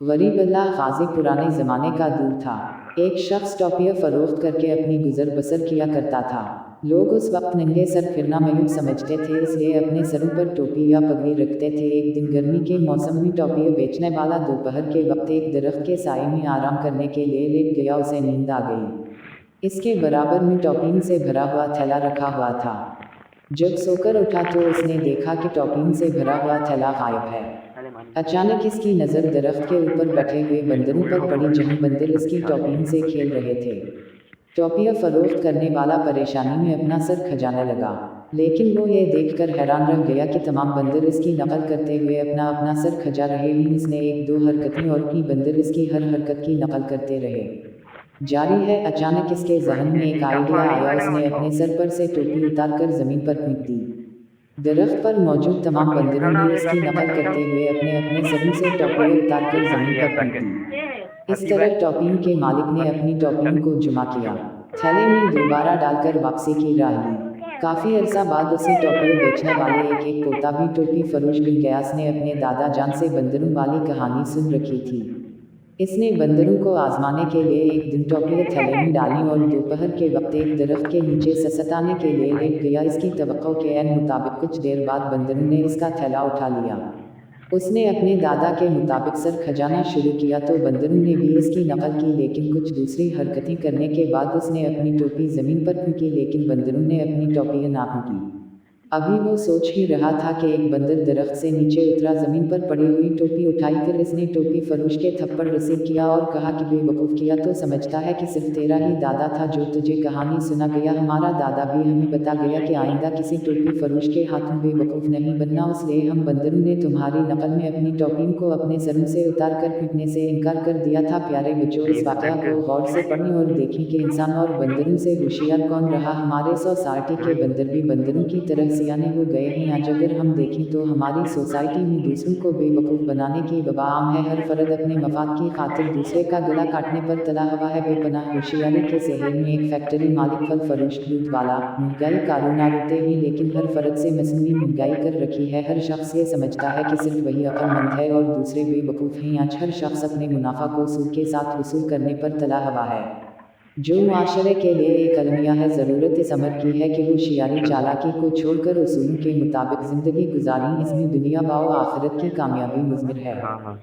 गरीब अल्लाह गाजी पुराने ज़माने का दूर था। एक शख्स टॉपियाँ फ़रोख्त करके अपनी गुज़र बसर किया करता था। लोग उस वक्त नंगे सर फिरना महूब समझते थे, इसलिए अपने सरों पर टोपी या पगड़ी रखते थे। एक दिन गर्मी के मौसम में टॉपियाँ बेचने वाला दोपहर के वक्त एक दरख्त के साए में आराम करने के लिए लेट गया। उसे नींद आ गई। इसके बराबर में टॉपियों से भरा हुआ थैला रखा हुआ था। जब सोकर उठा तो उसने देखा कि टॉपियों से भरा हुआ थैला गायब है। अचानक इसकी नज़र दरख्त के ऊपर बैठे हुए बंदरों पर पड़ी, जहां बंदर इसकी टॉपियों से खेल रहे थे। टॉपियाँ फ़रोख्त करने वाला परेशानी में अपना सर खजाने लगा, लेकिन वो ये देखकर हैरान रह गया कि तमाम बंदर इसकी नकल करते हुए अपना अपना सर खजा रहे हैं। इसने एक दो हरकतें और की, बंदर इसकी हर हरकत की नकल करते रहे। जारी है। अचानक इसके जहन में एक आइडिया आया। उसने अपने सर पर से टोपी उतारकर ज़मीन पर फेंक दी। दरख्त पर मौजूद तमाम बंदरों ने इसकी नकल करते हुए अपने अपने सरों से टोपियाँ उतारकर ज़मीन पर फेंक दी। इस तरह टॉपियों के मालिक ने अपनी टॉपियों को जमा किया, थैले में दोबारा डालकर वापसी की राह ली। काफ़ी अरसा बाद उसे टॉपियाँ बेचने वाले एक एक पोता भी टोपी फरोश बिन गयास ने अपने दादा जान से बंदरों वाली कहानी सुन रखी थी। इसने बंदरों को आजमाने के लिए एक दिन टोपियाँ थैले में डाली और दोपहर के वक्त एक दरख्त के नीचे ससताने के लिए लेट गया। इसकी तवक्को के ऐन मुताबिक कुछ देर बाद बंदरों ने इसका थैला उठा लिया। उसने अपने दादा के मुताबिक सर खजाना शुरू किया तो बंदरों ने भी इसकी नकल की, लेकिन कुछ दूसरी हरकतें करने के बाद उसने अपनी टोपी ज़मीन पर फेंकी, लेकिन बंदरों ने अपनी टोपियाँ ना फेंकी। अभी वो सोच ही रहा था कि एक बंदर दरख्त से नीचे उतरा, ज़मीन पर पड़ी हुई टोपी उठाई, फिर इसने टोपी फरोश के थप्पड़ रसीद किया और कहा कि बेवकूफ़, किया तो समझता है कि सिर्फ तेरा ही दादा था जो तुझे कहानी सुना गया। हमारा दादा भी हमें बता गया कि आइंदा किसी टोपी फरोश के हाथों बेवकूफ़ नहीं बनना, इसलिए हम बंदरों ने तुम्हारी नकल में अपनी टोपियों को अपने सरों से उतार कर फेंकने से इनकार कर दिया था। प्यारे बच्चों, इस वाक़या को गौर से पढ़ें और देखें कि इंसान और बंदरों से होशियार कौन रहा। हमारे सोसाइटी के बंदर भी बंदरों की तरह सियाने हो गए हैं। आज अगर हम देखें तो हमारी सोसाइटी में दूसरों को बेवकूफ़ बनाने की वबा आम है। हर फर्द अपने मफाद की खातिर दूसरे का गला काटने पर तला हुआ है। बेपनाह होशियारी के शहर में एक फैक्ट्री मालिक, फल फरोश, दूध वाला, महंगाई कारोबार होते हैं, लेकिन हर फर्द से मसनूई महंगाई कर रखी है। हर शख्स ये समझता है कि सिर्फ वही अक्लमंद है और दूसरे बेवकूफ़ हैं। आज हर शख्स अपने मुनाफा को सूद के साथ वसूल करने पर तला हुआ है, जो मुआशरे के लिए एक अलमिया है। ज़रूरत इस अमर की है कि होशियारी चालाकी को छोड़कर उसूलों के मुताबिक ज़िंदगी गुजारें। इसमें दुनिया व आखिरत की कामयाबी मुज़मिर है। हाँ हाँ।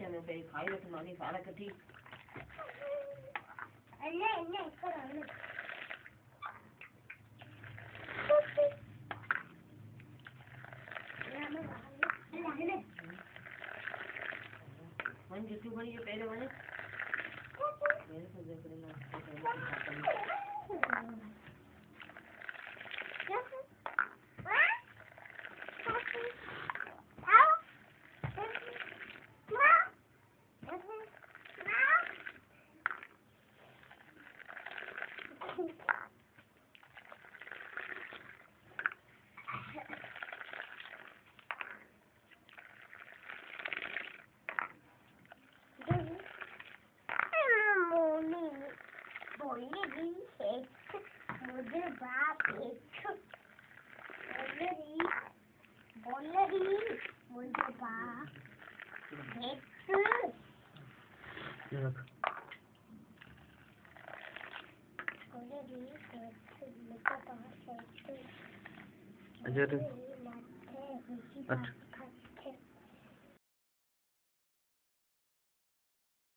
अच्छा